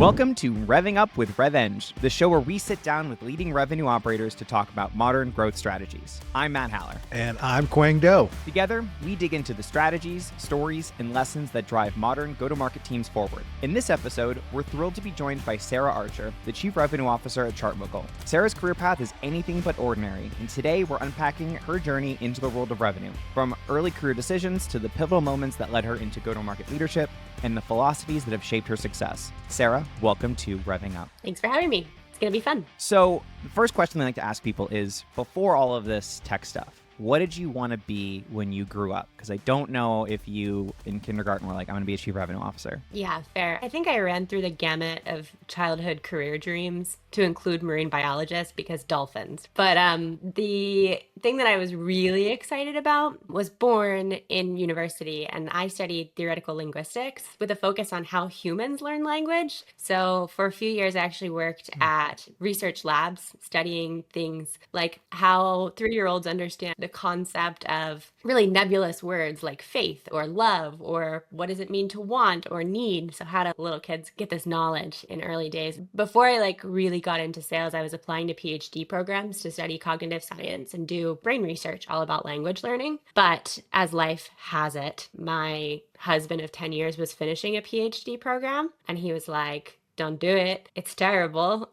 Welcome to Revving Up with Revving, the show where we sit down with leading revenue operators to talk about modern growth strategies. I'm Matt Haller. And I'm Quang Do. Together, we dig into the strategies, stories, and lessons that drive modern go-to-market teams forward. In this episode, we're thrilled to be joined by Sara Archer, the Chief Revenue Officer at ChartMogul. Sara's career path is anything but ordinary, and today we're unpacking her journey into the world of revenue, from early career decisions to the pivotal moments that led her into go-to-market leadership and the philosophies that have shaped her success. Sara, welcome to Revving Up. Thanks for having me. It's going to be fun. So the first question I like to ask people is, before all of this tech stuff, what did you want to be when you grew up? Because I don't know if you in kindergarten were like, I'm going to be a chief revenue officer. Yeah, fair. I think I ran through the gamut of childhood career dreams to include marine biologist because dolphins. But the thing that I was really excited about was born in university, and I studied theoretical linguistics with a focus on how humans learn language. So for a few years, I actually worked at research labs studying things like how 3-year-olds understand the concept of really nebulous words like faith or love, or what does it mean to want or need. So how do little kids get this knowledge in early days? Before I really got into sales, I was applying to PhD programs to study cognitive science and do brain research all about language learning. But as life has it, my husband of 10 years was finishing a PhD program, and he was like, don't do it. It's terrible.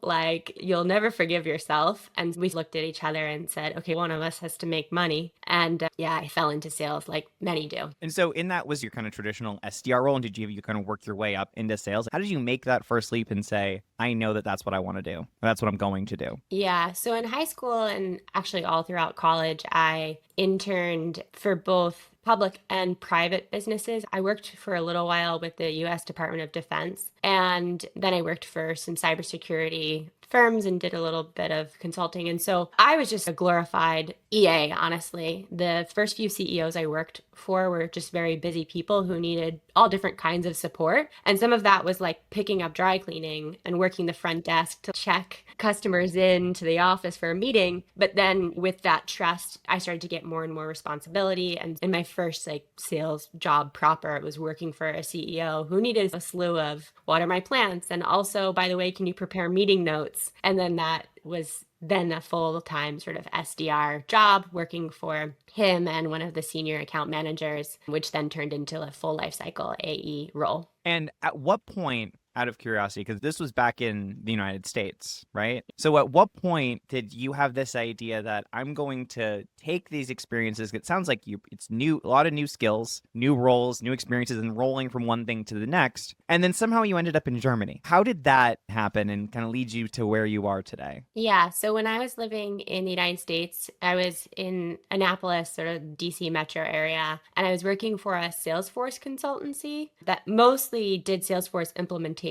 You'll never forgive yourself. And we looked at each other and said, okay, one of us has to make money. And I fell into sales like many do. And so in that was your kind of traditional SDR role. And did you kind of work your way up into sales? How did you make that first leap and say, I know that that's what I want to do. That's what I'm going to do? Yeah. So in high school and actually all throughout college, I interned for both public and private businesses. I worked for a little while with the U.S. Department of Defense, and then I worked for some cybersecurity firms and did a little bit of consulting. And so I was just a glorified EA, honestly. The first few CEOs I worked for were just very busy people who needed all different kinds of support. And some of that was like picking up dry cleaning and working the front desk to check customers into the office for a meeting. But then with that trust, I started to get more and more responsibility. And in my first sales job proper, it was working for a CEO who needed a slew of what are my plans? And also, by the way, can you prepare meeting notes? And then that was then a full-time sort of SDR job working for him and one of the senior account managers, which then turned into a full lifecycle AE role. And at what point, out of curiosity, because this was back in the United States, right? So at what point did you have this idea that I'm going to take these experiences? It sounds like it's new, a lot of new skills, new roles, new experiences, and rolling from one thing to the next. And then somehow you ended up in Germany. How did that happen and kind of lead you to where you are today? Yeah. So when I was living in the United States, I was in Annapolis, sort of DC metro area, and I was working for a Salesforce consultancy that mostly did Salesforce implementations.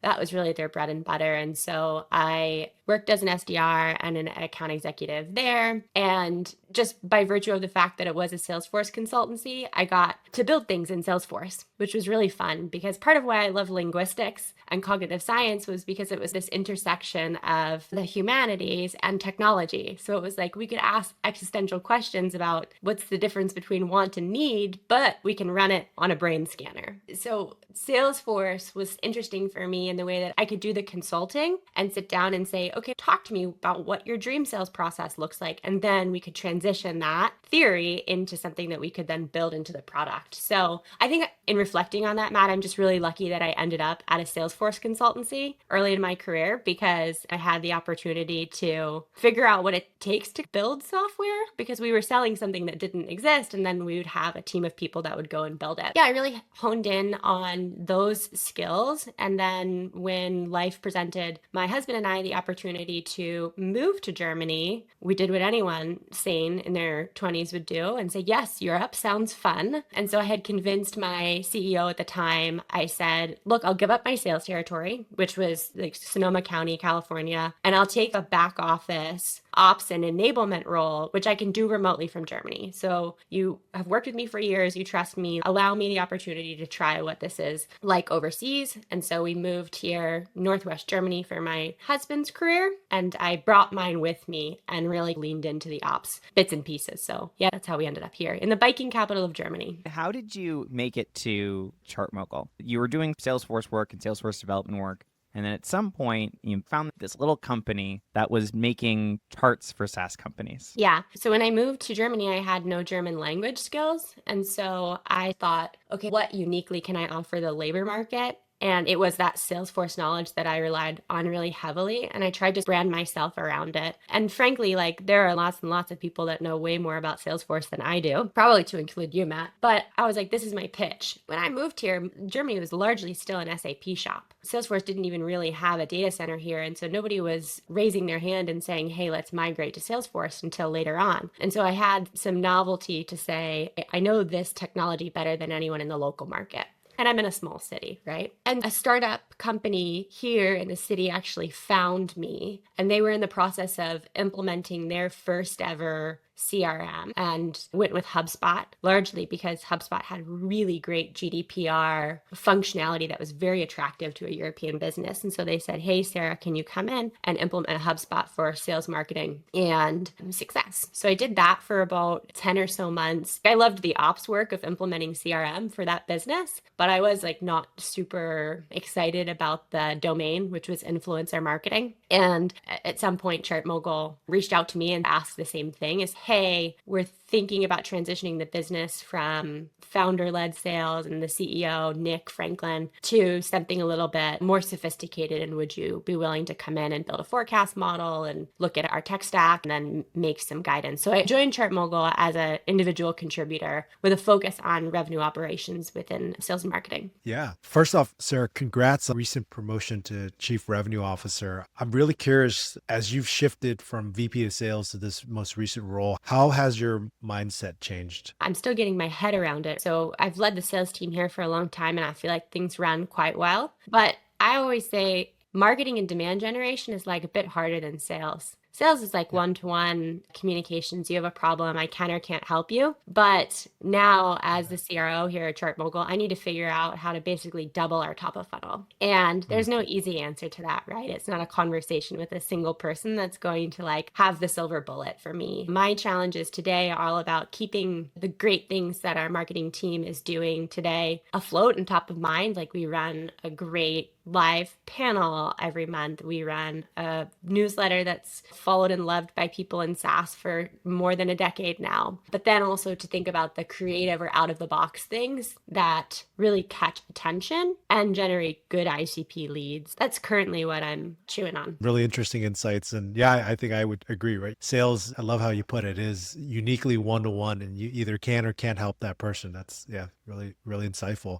That was really their bread and butter. And so I worked as an SDR and an account executive there. And just by virtue of the fact that it was a Salesforce consultancy, I got to build things in Salesforce, which was really fun because part of why I love linguistics and cognitive science was because it was this intersection of the humanities and technology. So it was like we could ask existential questions about what's the difference between want and need, but we can run it on a brain scanner. So Salesforce was interesting for me in the way that I could do the consulting and sit down and say, okay, talk to me about what your dream sales process looks like. And then we could transition that theory into something that we could then build into the product. So I think in reflecting on that, Matt, I'm just really lucky that I ended up at a Salesforce consultancy early in my career because I had the opportunity to figure out what it takes to build software because we were selling something that didn't exist. And then we would have a team of people that would go and build it. Yeah, I really honed in on those skills. And then when life presented my husband and I the opportunity to move to Germany, we did what anyone sane in their 20s would do and say, yes, Europe sounds fun. And so I had convinced my CEO at the time. I said, look, I'll give up my sales territory, which was like Sonoma County, California, and I'll take a back office ops and enablement role, which I can do remotely from Germany. So you have worked with me for years. You trust me. Allow me the opportunity to try what this is like overseas. And so we moved here, Northwest Germany, for my husband's career. And I brought mine with me and really leaned into the ops bits and pieces. So yeah, that's how we ended up here in the biking capital of Germany. How did you make it to ChartMogul? You were doing Salesforce work and Salesforce development work. And then at some point, you found this little company that was making charts for SaaS companies. Yeah. So when I moved to Germany, I had no German language skills. And so I thought, okay, what uniquely can I offer the labor market? And it was that Salesforce knowledge that I relied on really heavily. And I tried to brand myself around it. And frankly, like there are lots and lots of people that know way more about Salesforce than I do, probably to include you, Matt. But I was like, this is my pitch. When I moved here, Germany was largely still an SAP shop. Salesforce didn't even really have a data center here. And so nobody was raising their hand and saying, hey, let's migrate to Salesforce until later on. And so I had some novelty to say, I know this technology better than anyone in the local market. And I'm in a small city, right? And a startup company here in the city actually found me, and they were in the process of implementing their first ever CRM and went with HubSpot, largely because HubSpot had really great GDPR functionality that was very attractive to a European business. And so they said, hey, Sarah, can you come in and implement a HubSpot for sales marketing? And success. So I did that for about 10 or so months. I loved the ops work of implementing CRM for that business, but I was like not super excited about the domain, which was influencer marketing. And at some point, ChartMogul reached out to me and asked the same thing as, hey, we're thinking about transitioning the business from founder-led sales and the CEO, Nick Franklin, to something a little bit more sophisticated. And would you be willing to come in and build a forecast model and look at our tech stack and then make some guidance? So I joined ChartMogul as an individual contributor with a focus on revenue operations within sales and marketing. Yeah. First off, Sarah, congrats on recent promotion to Chief Revenue Officer. I'm really curious, as you've shifted from VP of Sales to this most recent role, how has your mindset changed? I'm still getting my head around it. So I've led the sales team here for a long time, and I feel like things run quite well. But I always say marketing and demand generation is like a bit harder than sales. Sales is like one-to-one communications. You have a problem, I can or can't help you. But now as the CRO here at ChartMogul, I need to figure out how to basically double our top of funnel. And there's no easy answer to that, right? It's not a conversation with a single person that's going to like have the silver bullet for me. My challenges today are all about keeping the great things that our marketing team is doing today afloat and top of mind. Like we run a great live panel every month. We run a newsletter that's followed and loved by people in SaaS for more than a decade now. But then also to think about the creative or out of the box things that really catch attention and generate good ICP leads. That's currently what I'm chewing on. Really interesting insights. And yeah, I think I would agree, right? Sales, I love how you put it, is uniquely one-to-one, and you either can or can't help that person. That's, yeah, really, really insightful.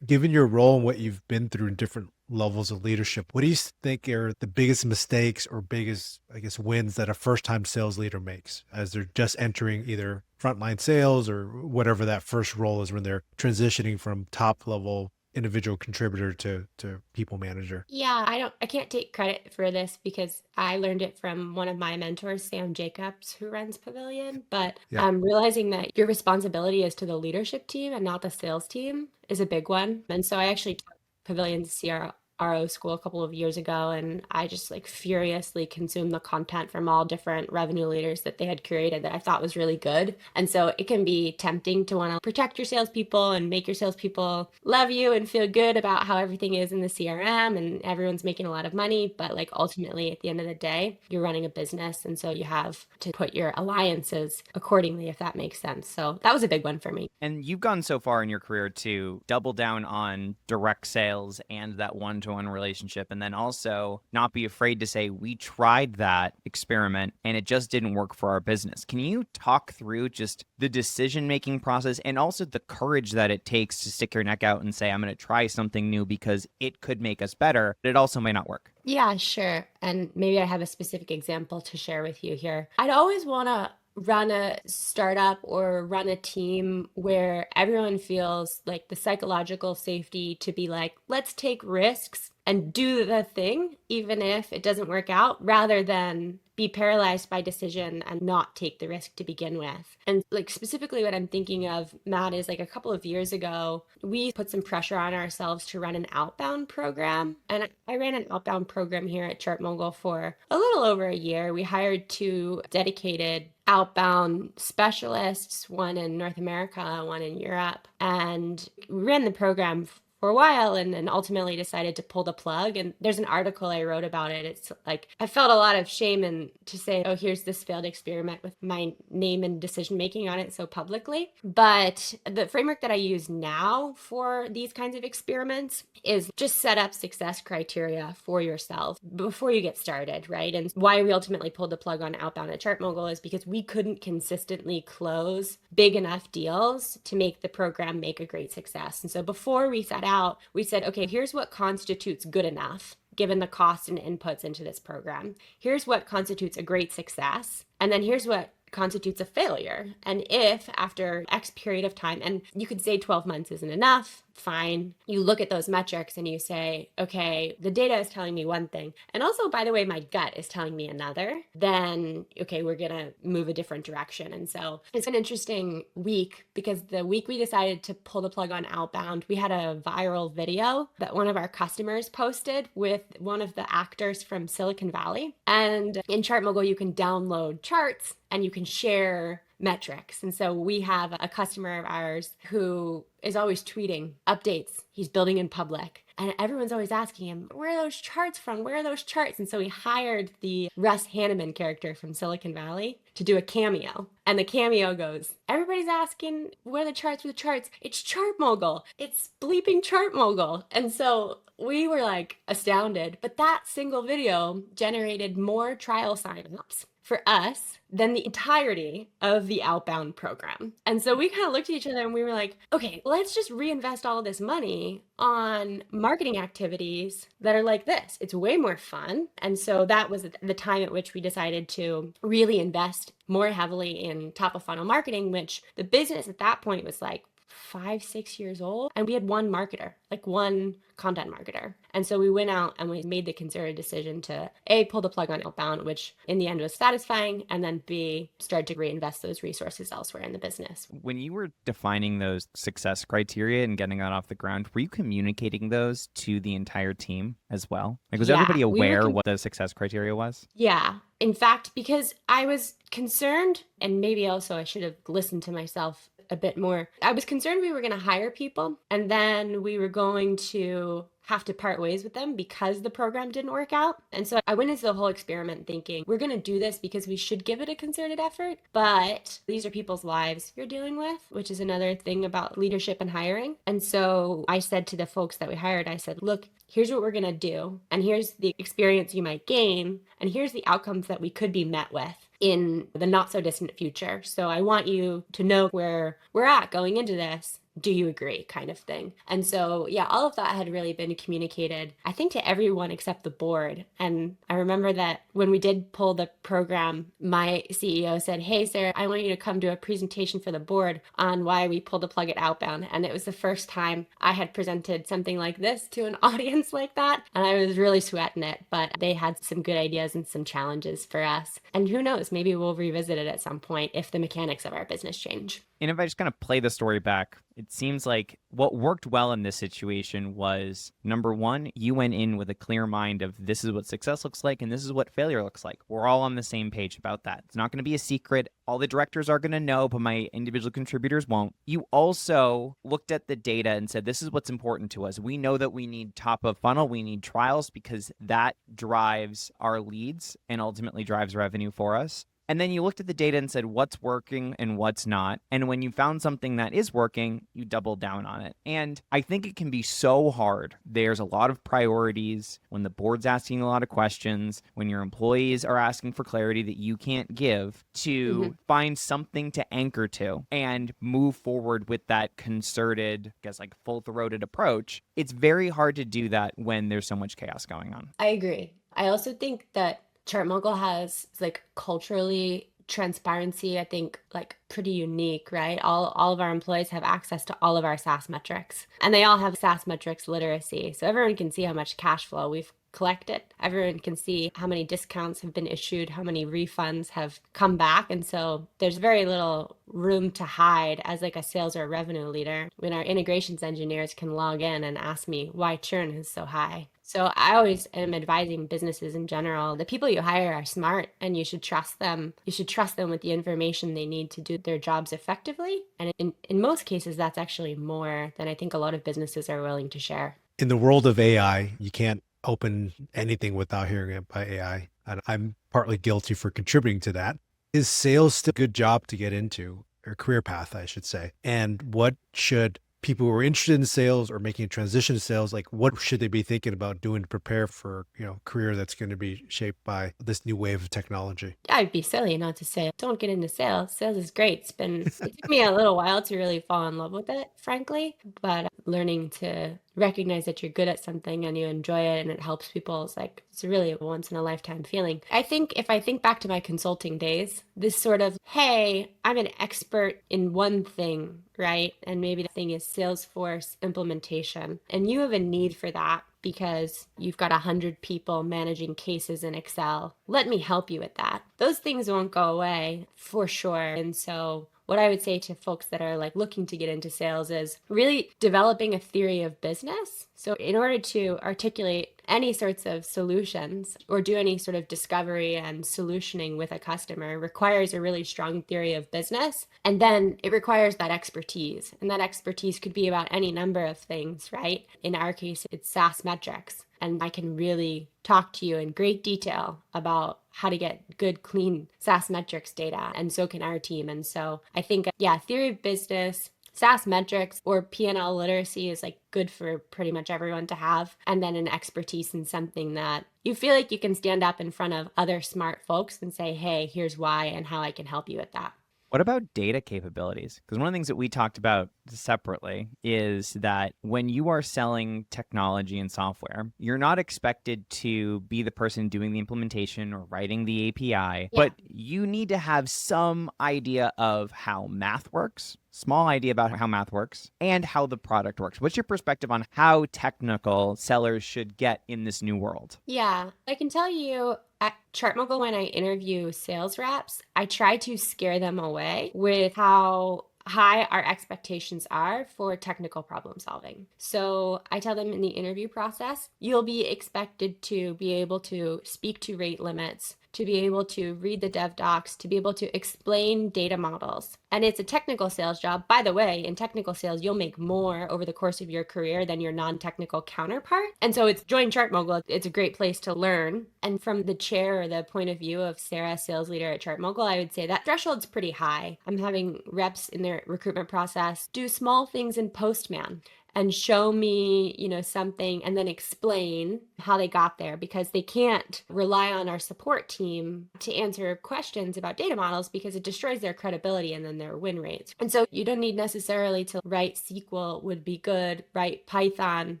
Given your role and what you've been through in different levels of leadership, what do you think are the biggest mistakes or biggest, I guess, wins that a first-time sales leader makes as they're just entering either frontline sales or whatever that first role is when they're transitioning from top level individual contributor to people manager? Yeah, I can't take credit for this because I learned it from one of my mentors, Sam Jacobs, who runs Pavilion. But realizing that your responsibility is to the leadership team and not the sales team is a big one. And so I actually took Pavilion's CRO school a couple of years ago, and I just like furiously consumed the content from all different revenue leaders that they had curated that I thought was really good. And so it can be tempting to want to protect your salespeople and make your salespeople love you and feel good about how everything is in the CRM and everyone's making a lot of money. But like ultimately at the end of the day, you're running a business. And so you have to put your alliances accordingly, if that makes sense. So that was a big one for me. And you've gone so far in your career to double down on direct sales and that one-to-one relationship, and then also not be afraid to say, we tried that experiment and it just didn't work for our business. Can you talk through just the decision-making process and also the courage that it takes to stick your neck out and say, I'm going to try something new because it could make us better, but it also may not work? Yeah, sure. And maybe I have a specific example to share with you here. I'd always want to run a startup or run a team where everyone feels like the psychological safety to be like, let's take risks and do the thing, even if it doesn't work out, rather than be paralyzed by decision and not take the risk to begin with. And like specifically what I'm thinking of, Matt, is like a couple of years ago, we put some pressure on ourselves to run an outbound program. And I ran an outbound program here at ChartMogul for a little over a year. We hired 2 dedicated outbound specialists, one in North America, one in Europe. And we ran the program for a while and then ultimately decided to pull the plug. And there's an article I wrote about it. It's like, I felt a lot of shame and to say, oh, here's this failed experiment with my name and decision making on it so publicly. But the framework that I use now for these kinds of experiments is just set up success criteria for yourself before you get started, right? And why we ultimately pulled the plug on Outbound at ChartMogul is because we couldn't consistently close big enough deals to make the program make a great success. And so before we set out, we said, okay, here's what constitutes good enough given the cost and inputs into this program. Here's what constitutes a great success. And then here's what constitutes a failure. And if after X period of time, and you could say 12 months isn't enough, fine. You look at those metrics and you say, okay, the data is telling me one thing. And also, by the way, my gut is telling me another. Then, okay, we're going to move a different direction. And so it's an interesting week because the week we decided to pull the plug on Outbound, we had a viral video that one of our customers posted with one of the actors from Silicon Valley. And in ChartMogul, you can download charts and you can share metrics. And so we have a customer of ours who is always tweeting updates he's building in public. And everyone's always asking him, where are those charts from? Where are those charts? And so he hired the Russ Hanneman character from Silicon Valley to do a cameo. And the cameo goes, everybody's asking, where are the charts with the charts? It's ChartMogul. It's bleeping ChartMogul. And so we were like astounded. But that single video generated more trial signups for us than the entirety of the Outbound program. And so we kind of looked at each other and we were like, okay, let's just reinvest all of this money on marketing activities that are like this. It's way more fun. And so that was the time at which we decided to really invest more heavily in top of funnel marketing, which the business at that point was like 5-6 years old. And we had one marketer, like one content marketer. And so we went out and we made the concerted decision to A, pull the plug on Outbound, which in the end was satisfying, and then B, start to reinvest those resources elsewhere in the business. When you were defining those success criteria and getting that off the ground, were you communicating those to the entire team as well? Like, was everybody aware what the success criteria was? Yeah. In fact, because I was concerned, and maybe also I should have listened to myself a bit more. I was concerned we were going to hire people and then we were going to have to part ways with them because the program didn't work out. And so I went into the whole experiment thinking, we're going to do this because we should give it a concerted effort, but these are people's lives you're dealing with, which is another thing about leadership and hiring. And so I said to the folks that we hired, I said, look, here's what we're going to do. And here's the experience you might gain. And here's the outcomes that we could be met with in the not so distant future. So I want you to know where we're at going into this. Do you agree, kind of thing. And so, yeah, all of that had really been communicated, I think, to everyone except the board. And I remember that when we did pull the program, my CEO said, hey, Sarah, I want you to come do a presentation for the board on why we pulled the plug at Outbound. And it was the first time I had presented something like this to an audience like that. And I was really sweating it, but they had some good ideas and some challenges for us. And who knows, maybe we'll revisit it at some point if the mechanics of our business change. And if I just kind of play the story back, it seems like what worked well in this situation was, number one, you went in with a clear mind of this is what success looks like and this is what failure looks like. We're all on the same page about that. It's not going to be a secret. All the directors are going to know, but my individual contributors won't. You also looked at the data and said, this is what's important to us. We know that we need top of funnel. We need trials because that drives our leads and ultimately drives revenue for us. And then you looked at the data and said, what's working and what's not. And when you found something that is working, you doubled down on it. And I think it can be so hard. There's a lot of priorities when the board's asking a lot of questions, when your employees are asking for clarity that you can't give, to find something to anchor to and move forward with that concerted, I guess, like full-throated approach. It's very hard to do that when there's so much chaos going on. I agree. I also think that ChartMogul has like culturally transparency, I think, like pretty unique, right? All of our employees have access to all of our SaaS metrics and they all have SaaS metrics literacy. So everyone can see how much cash flow we've collect it. Everyone can see how many discounts have been issued, how many refunds have come back. And so there's very little room to hide as like a sales or revenue leader when our integrations engineers can log in and ask me why churn is so high. So I always am advising businesses in general, the people you hire are smart and you should trust them. You should trust them with the information they need to do their jobs effectively. And in most cases, that's actually more than I think a lot of businesses are willing to share. In the world of AI, you can't open anything without hearing it by AI. And I'm partly guilty for contributing to that. Is sales still a good job to get into, or career path, I should say? And what should people who are interested in sales or making a transition to sales, like what should they be thinking about doing to prepare for, career that's going to be shaped by this new wave of technology? I'd be silly not to say, don't get into sales. Sales is great. It took me a little while to really fall in love with it, frankly, but learning to recognize that you're good at something and you enjoy it and it helps people is like, it's really a once in a lifetime feeling. I think if I think back to my consulting days, this sort of, hey, I'm an expert in one thing, right? And maybe the thing is Salesforce implementation. And you have a need for that because you've got 100 people managing cases in Excel. Let me help you with that. Those things won't go away for sure. And so what I would say to folks that are like looking to get into sales is really developing a theory of business. So in order to articulate any sorts of solutions or do any sort of discovery and solutioning with a customer requires a really strong theory of business. And then it requires that expertise. And that expertise could be about any number of things, right? In our case, it's SaaS metrics. And I can really talk to you in great detail about how to get good, clean SaaS metrics data. And so can our team. And so I think, theory of business, SaaS metrics or P&L literacy is like good for pretty much everyone to have. And then an expertise in something that you feel like you can stand up in front of other smart folks and say, hey, here's why and how I can help you with that. What about data capabilities? Because one of the things that we talked about separately is that when you are selling technology and software, you're not expected to be the person doing the implementation or writing the API, but you need to have some idea of how math works, small idea about how math works, and how the product works. What's your perspective on how technical sellers should get in this new world? Yeah, I can tell you at ChartMogul, when I interview sales reps, I try to scare them away with how high our expectations are for technical problem solving. So I tell them in the interview process, you'll be expected to be able to speak to rate limits, to be able to read the dev docs, to be able to explain data models. And it's a technical sales job. By the way, in technical sales, you'll make more over the course of your career than your non-technical counterpart. And so it's join ChartMogul. It's a great place to learn. And from the chair or the point of view of Sarah, sales leader at ChartMogul, I would say that threshold's pretty high. I'm having reps in their recruitment process do small things in Postman and show me, something and then explain how they got there, because they can't rely on our support team to answer questions about data models because it destroys their credibility and then their win rates. And so you don't need necessarily to write SQL would be good, write Python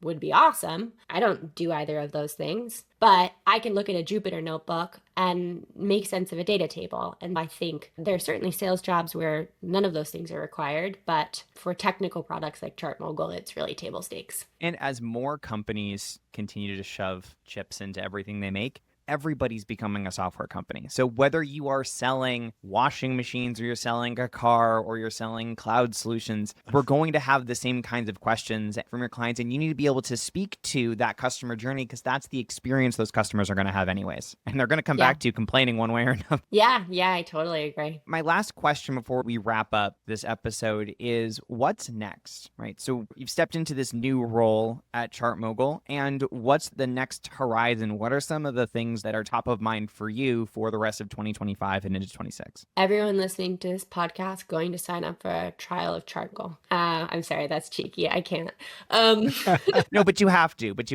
would be awesome. I don't do either of those things, but I can look at a Jupyter notebook and make sense of a data table. And I think there are certainly sales jobs where none of those things are required, but for technical products like ChartMogul, it's really table stakes. And as more companies continue to shove chips into everything they make, everybody's becoming a software company. So whether you are selling washing machines or you're selling a car or you're selling cloud solutions, we're going to have the same kinds of questions from your clients. And you need to be able to speak to that customer journey because that's the experience those customers are going to have anyways. And they're going to come back to you complaining one way or another. Yeah, I totally agree. My last question before we wrap up this episode is what's next, right? So you've stepped into this new role at ChartMogul, and what's the next horizon? What are some of the things that are top of mind for you for the rest of 2025 and into 26? Everyone listening to this podcast going to sign up for a trial of ChartMogul. I'm sorry, that's cheeky. I can't. No, but you have to. But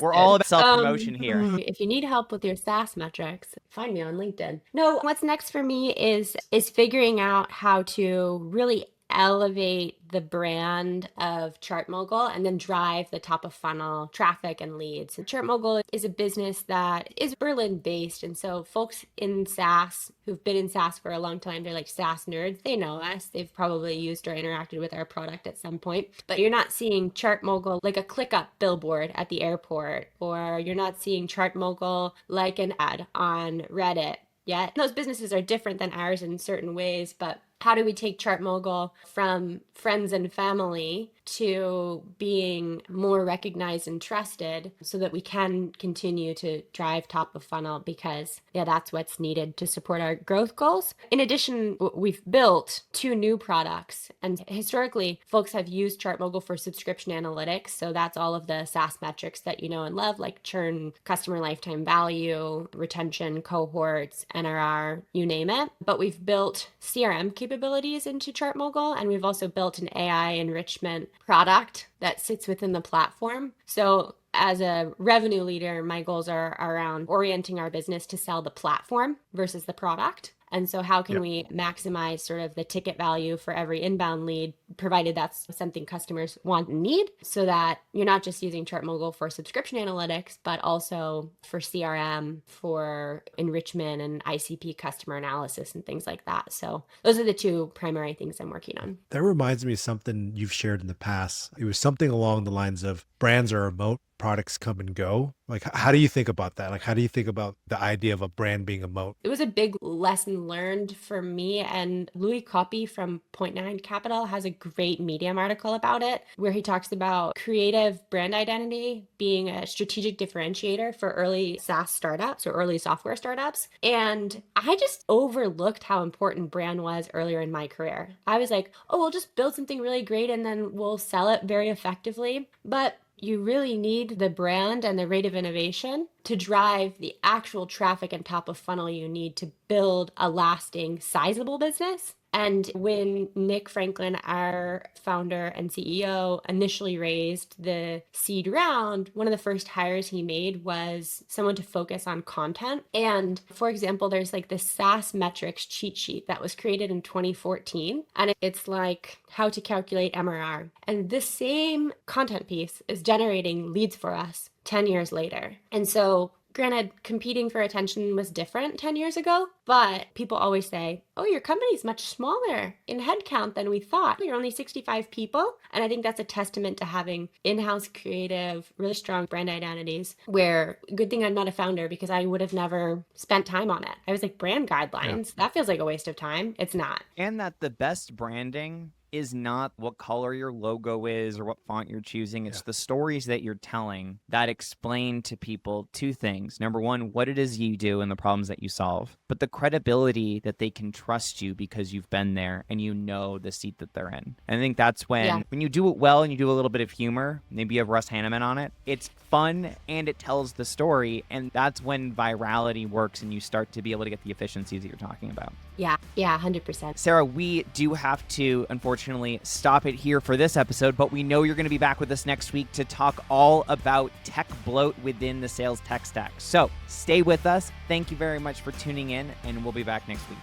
We're all about self-promotion here. If you need help with your SaaS metrics, find me on LinkedIn. No, what's next for me is figuring out how to really elevate the brand of ChartMogul and then drive the top of funnel traffic and leads. And ChartMogul is a business that is Berlin based. And so folks in SaaS who've been in SaaS for a long time, they're like SaaS nerds. They know us. They've probably used or interacted with our product at some point. But you're not seeing ChartMogul like a ClickUp billboard at the airport, or you're not seeing ChartMogul like an ad on Reddit yet. Those businesses are different than ours in certain ways, but how do we take ChartMogul from friends and family to being more recognized and trusted so that we can continue to drive top of funnel? Because that's what's needed to support our growth goals. In addition, we've built 2 new products, and historically folks have used ChartMogul for subscription analytics. So that's all of the SaaS metrics that you know and love, like churn, customer lifetime value, retention, cohorts, NRR, you name it. But we've built CRM capabilities into ChartMogul, and we've also built an AI enrichment product that sits within the platform. So as a revenue leader, my goals are around orienting our business to sell the platform versus the product. And so how can we maximize sort of the ticket value for every inbound lead, provided that's something customers want and need, so that you're not just using ChartMogul for subscription analytics, but also for CRM, for enrichment and ICP customer analysis and things like that. So those are the 2 primary things I'm working on. That reminds me of something you've shared in the past. It was something along the lines of brands are remote, products come and go. Like, how do you think about that? Like, how do you think about the idea of a brand being a moat? It was a big lesson learned for me, and Louis Copy from Point Nine Capital has a great Medium article about it, where he talks about creative brand identity being a strategic differentiator for early SaaS startups or early software startups. And I just overlooked how important brand was earlier in my career. I was like, oh, we'll just build something really great and then we'll sell it very effectively. But you really need the brand and the rate of innovation to drive the actual traffic and top of funnel you need to build a lasting, sizable business. And when Nick Franklin, our founder and CEO, initially raised the seed round, one of the first hires he made was someone to focus on content. And for example, there's like this SaaS metrics cheat sheet that was created in 2014. And it's like how to calculate MRR. And this same content piece is generating leads for us 10 years later. And so granted, competing for attention was different 10 years ago, but people always say, oh, your company's much smaller in headcount than we thought. You're only 65 people. And I think that's a testament to having in-house creative, really strong brand identities, where good thing I'm not a founder, because I would have never spent time on it. I was like, brand guidelines, that feels like a waste of time. It's not. And that the best branding is not what color your logo is or what font you're choosing. It's the stories that you're telling that explain to people 2 things. Number 1, what it is you do and the problems that you solve, but the credibility that they can trust you because you've been there and you know the seat that they're in. And I think that's when you do it well and you do a little bit of humor, maybe you have Russ Hanneman on it, it's fun and it tells the story. And that's when virality works and you start to be able to get the efficiencies that you're talking about. Yeah, 100%. Sarah, we do have to, unfortunately, stop it here for this episode, but we know you're going to be back with us next week to talk all about tech bloat within the sales tech stack. So stay with us. Thank you very much for tuning in, and we'll be back next week.